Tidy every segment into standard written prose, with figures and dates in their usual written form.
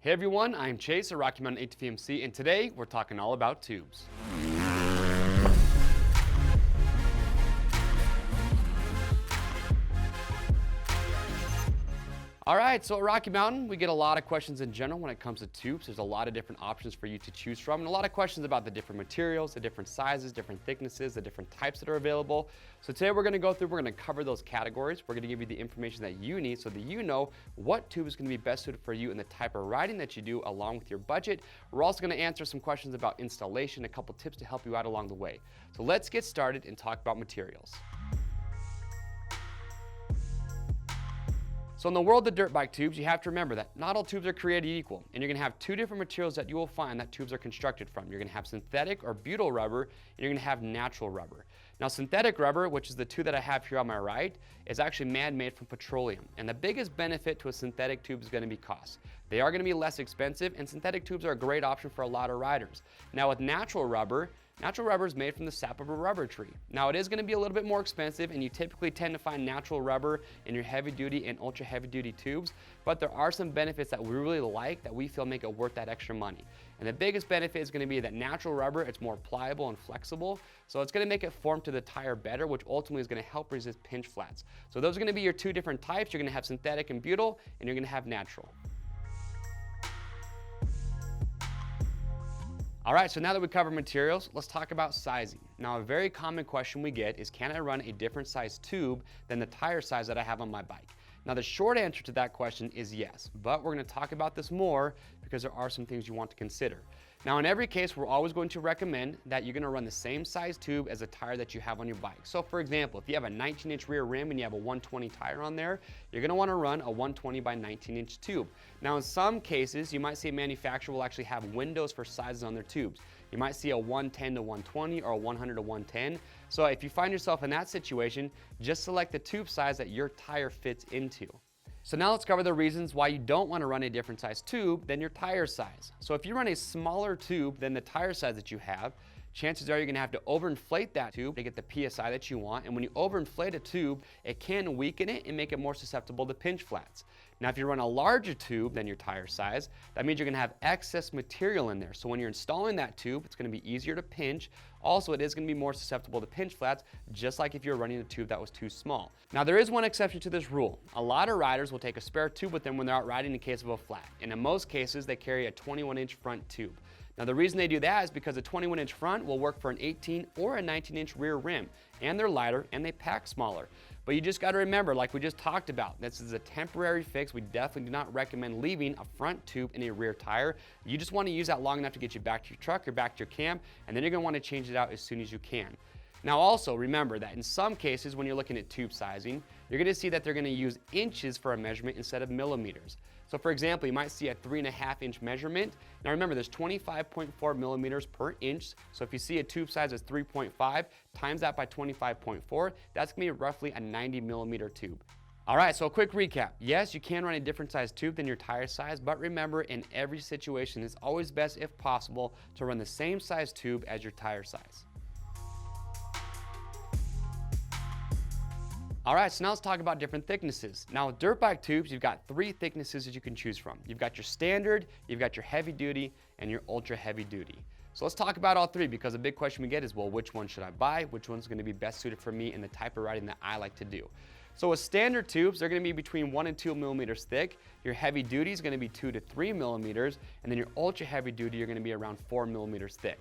Hey everyone, I'm Chase at Rocky Mountain ATV/MC, and today we're talking all about tubes. All right, so at Rocky Mountain, we get a lot of questions in general when it comes to tubes. There's a lot of different options for you to choose from, and a lot of questions about the different materials, the different sizes, different thicknesses, the different types that are available. So today we're gonna cover those categories. We're gonna give you the information that you need so that you know what tube is gonna be best suited for you and the type of riding that you do along with your budget. We're also gonna answer some questions about installation, a couple tips to help you out along the way. So let's get started and talk about materials. So in the world of dirt bike tubes, you have to remember that not all tubes are created equal, and you're gonna have two different materials that you will find that tubes are constructed from. You're gonna have synthetic or butyl rubber, and you're gonna have natural rubber. Now synthetic rubber, which is the two that I have here on my right, is actually man-made from petroleum. And the biggest benefit to a synthetic tube is gonna be cost. They are gonna be less expensive, and synthetic tubes are a great option for a lot of riders. Now with natural rubber is made from the sap of a rubber tree. Now it is gonna be a little bit more expensive, and you typically tend to find natural rubber in your heavy duty and ultra heavy duty tubes, but there are some benefits that we really like that we feel make it worth that extra money. And the biggest benefit is gonna be that natural rubber, it's more pliable and flexible, so it's gonna make it form to the tire better, which ultimately is gonna help resist pinch flats. So those are gonna be your two different types. You're gonna have synthetic and butyl, and you're gonna have natural. All right, so now that we covered materials, let's talk about sizing. Now, a very common question we get is, can I run a different size tube than the tire size that I have on my bike? Now, the short answer to that question is yes, but we're gonna talk about this more because there are some things you want to consider. Now, in every case, we're always going to recommend that you're gonna run the same size tube as a tire that you have on your bike. So for example, if you have a 19-inch rear rim and you have a 120 tire on there, you're gonna wanna run a 120 by 19-inch tube. Now, in some cases, you might see a manufacturer will actually have windows for sizes on their tubes. You might see a 110 to 120 or a 100 to 110. So if you find yourself in that situation, just select the tube size that your tire fits into. So now let's cover the reasons why you don't want to run a different size tube than your tire size. So if you run a smaller tube than the tire size that you have, chances are you're gonna have to overinflate that tube to get the PSI that you want. And when you overinflate a tube, it can weaken it and make it more susceptible to pinch flats. Now, if you run a larger tube than your tire size, that means you're gonna have excess material in there. So when you're installing that tube, it's gonna be easier to pinch. Also, it is gonna be more susceptible to pinch flats, just like if you're running a tube that was too small. Now, there is one exception to this rule. A lot of riders will take a spare tube with them when they're out riding in case of a flat. And in most cases, they carry a 21-inch front tube. Now, the reason they do that is because a 21-inch front will work for an 18 or a 19-inch rear rim, and they're lighter and they pack smaller. But you just gotta remember, like we just talked about, this is a temporary fix. We definitely do not recommend leaving a front tube in a rear tire. You just wanna use that long enough to get you back to your truck or back to your camp, and then you're gonna wanna change it out as soon as you can. Now also remember that in some cases when you're looking at tube sizing, you're gonna see that they're gonna use inches for a measurement instead of millimeters. So for example, you might see a 3.5-inch measurement. Now remember, there's 25.4 millimeters per inch. So if you see a tube size is 3.5, times that by 25.4, that's gonna be roughly a 90 millimeter tube. All right, so a quick recap. Yes, you can run a different size tube than your tire size, but remember, in every situation, it's always best, if possible, to run the same size tube as your tire size. All right, so now let's talk about different thicknesses. Now with dirt bike tubes, you've got three thicknesses that you can choose from. You've got your standard, you've got your heavy duty, and your ultra heavy duty. So let's talk about all three, because a big question we get is, well, which one should I buy? Which one's gonna be best suited for me and the type of riding that I like to do? So with standard tubes, they're gonna be between 1 and 2 millimeters thick. Your heavy duty is gonna be 2 to 3 millimeters, and then your ultra heavy duty, you're gonna be around 4 millimeters thick.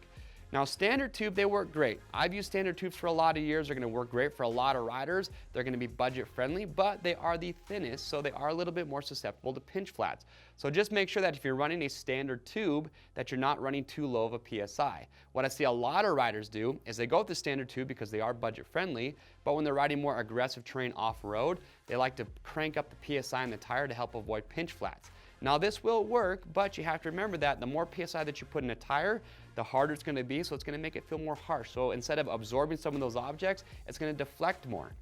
Now, standard tube, they work great. I've used standard tubes for a lot of years. They're gonna work great for a lot of riders. They're gonna be budget friendly, but they are the thinnest, so they are a little bit more susceptible to pinch flats. So just make sure that if you're running a standard tube, that you're not running too low of a PSI. What I see a lot of riders do is they go with the standard tube because they are budget friendly, but when they're riding more aggressive terrain off-road, they like to crank up the PSI in the tire to help avoid pinch flats. Now this will work, but you have to remember that the more PSI that you put in a tire, the harder it's gonna be, so it's gonna make it feel more harsh. So instead of absorbing some of those objects, it's gonna deflect more.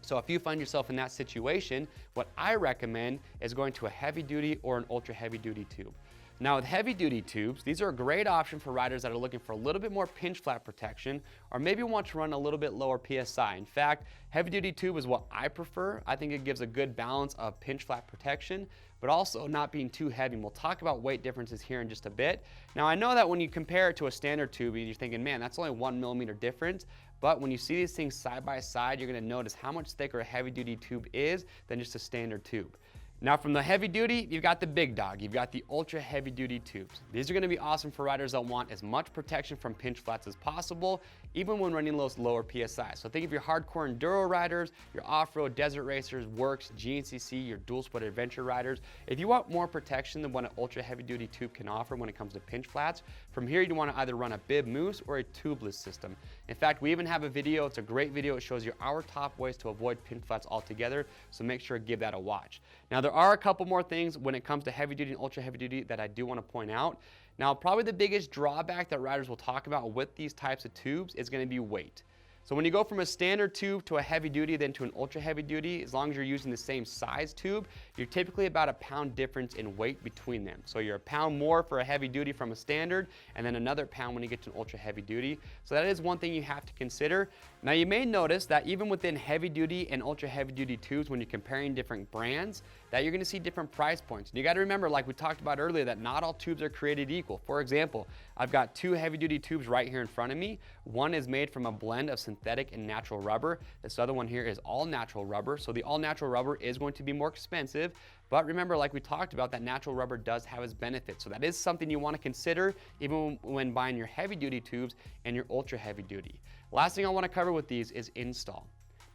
So if you find yourself in that situation, what I recommend is going to a heavy duty or an ultra heavy duty tube. Now with heavy duty tubes, these are a great option for riders that are looking for a little bit more pinch flat protection, or maybe want to run a little bit lower PSI. In fact, heavy duty tube is what I prefer. I think it gives a good balance of pinch flat protection, but also not being too heavy. And we'll talk about weight differences here in just a bit. Now, I know that when you compare it to a standard tube, you're thinking, man, that's only 1 millimeter difference. But when you see these things side by side, you're going to notice how much thicker a heavy duty tube is than just a standard tube. Now from the heavy duty, you've got the big dog. You've got the ultra heavy duty tubes. These are going to be awesome for riders that want as much protection from pinch flats as possible, even when running those lower PSI. So think of your hardcore enduro riders, your off-road desert racers, works, GNCC, your dual sport adventure riders. If you want more protection than what an ultra heavy duty tube can offer when it comes to pinch flats, from here you want to either run a bib moose or a tubeless system. In fact, we even have a video. It's a great video. It shows you our top ways to avoid pinch flats altogether. So make sure to give that a watch. Now there are a couple more things when it comes to heavy duty and ultra heavy duty that I do want to point out. Now, probably the biggest drawback that riders will talk about with these types of tubes is going to be weight. So when you go from a standard tube to a heavy duty, then to an ultra heavy duty, as long as you're using the same size tube, you're typically about a pound difference in weight between them. So you're a pound more for a heavy duty from a standard, and then another pound when you get to an ultra heavy duty. So that is one thing you have to consider. Now you may notice that even within heavy duty and ultra heavy duty tubes, when you're comparing different brands, that you're gonna see different price points. And you gotta remember, like we talked about earlier, that not all tubes are created equal. For example, I've got 2 heavy duty tubes right here in front of me. One is made from a blend of synthetic and natural rubber. This other one here is all natural rubber. So the all natural rubber is going to be more expensive, but remember, like we talked about, that natural rubber does have its benefits. So that is something you wanna consider even when buying your heavy duty tubes and your ultra heavy duty. Last thing I wanna cover with these is install.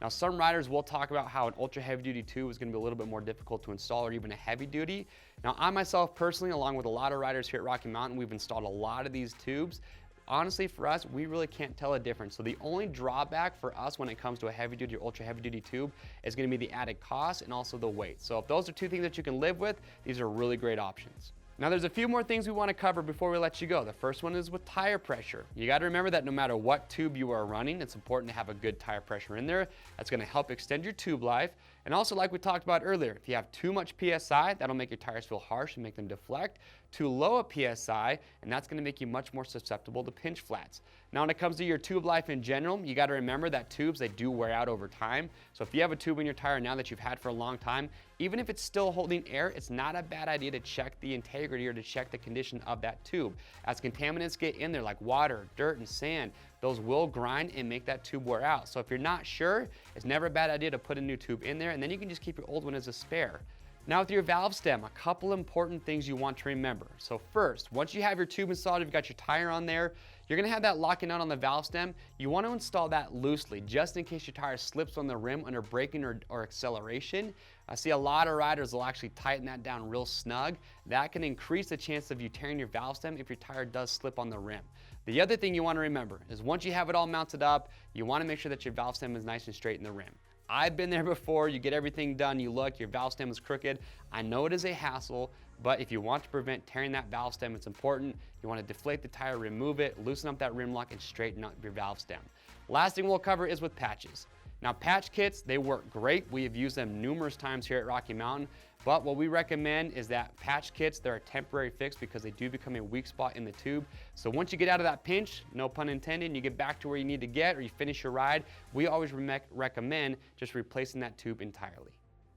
Now, some riders will talk about how an ultra heavy duty tube is going to be a little bit more difficult to install, or even a heavy duty. Now, I myself personally, along with a lot of riders here at Rocky Mountain, we've installed a lot of these tubes. Honestly, for us, we really can't tell a difference. So the only drawback for us when it comes to a heavy duty or ultra heavy duty tube is going to be the added cost and also the weight. So if those are 2 things that you can live with, these are really great options. Now there's a few more things we want to cover before we let you go. The first one is with tire pressure. You got to remember that no matter what tube you are running, it's important to have a good tire pressure in there. That's going to help extend your tube life. And also, like we talked about earlier, if you have too much PSI, that'll make your tires feel harsh and make them deflect. Too low a PSI, and that's going to make you much more susceptible to pinch flats. Now when it comes to your tube life in general, you got to remember that tubes, they do wear out over time. So if you have a tube in your tire now that you've had for a long time, even if it's still holding air, it's not a bad idea to check the integrity or to check the condition of that tube. As contaminants get in there, like water, dirt, and sand, those will grind and make that tube wear out. So if you're not sure, it's never a bad idea to put a new tube in there, and then you can just keep your old one as a spare. Now with your valve stem, a couple important things you want to remember. So first, once you have your tube installed, you've got your tire on there, you're gonna have that locking nut on the valve stem. You want to install that loosely, just in case your tire slips on the rim under braking or acceleration. I see a lot of riders will actually tighten that down real snug. That can increase the chance of you tearing your valve stem if your tire does slip on the rim. The other thing you want to remember is once you have it all mounted up, you want to make sure that your valve stem is nice and straight in the rim. I've been there before. You get everything done, you look, your valve stem is crooked. I know it is a hassle, but if you want to prevent tearing that valve stem, it's important. You want to deflate the tire, remove it, loosen up that rim lock, and straighten up your valve stem. Last thing we'll cover is with patches. Now, patch kits, they work great. We have used them numerous times here at Rocky Mountain, but what we recommend is that patch kits, they're a temporary fix because they do become a weak spot in the tube. So once you get out of that pinch, no pun intended, and you get back to where you need to get, or you finish your ride, we always recommend just replacing that tube entirely.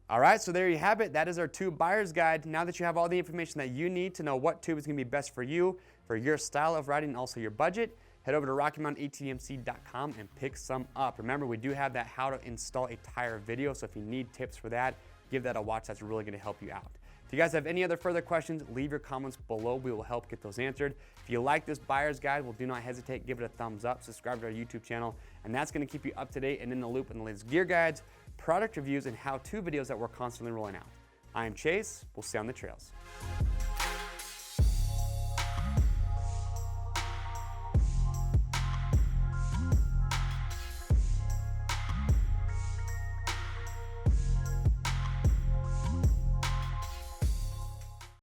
All right, so there you have it. That is our tube buyer's guide. Now that you have all the information that you need to know what tube is gonna be best for you, for your style of riding, and also your budget, head over to RockyMountainATMC.com and pick some up. Remember, we do have that how to install a tire video, so if you need tips for that, give that a watch. That's really gonna help you out. If you guys have any other further questions, leave your comments below. We will help get those answered. If you like this buyer's guide, well, do not hesitate, give it a thumbs up, subscribe to our YouTube channel, and that's gonna keep you up to date and in the loop on the latest gear guides, product reviews, and how-to videos that we're constantly rolling out. I am Chase. We'll see you on the trails.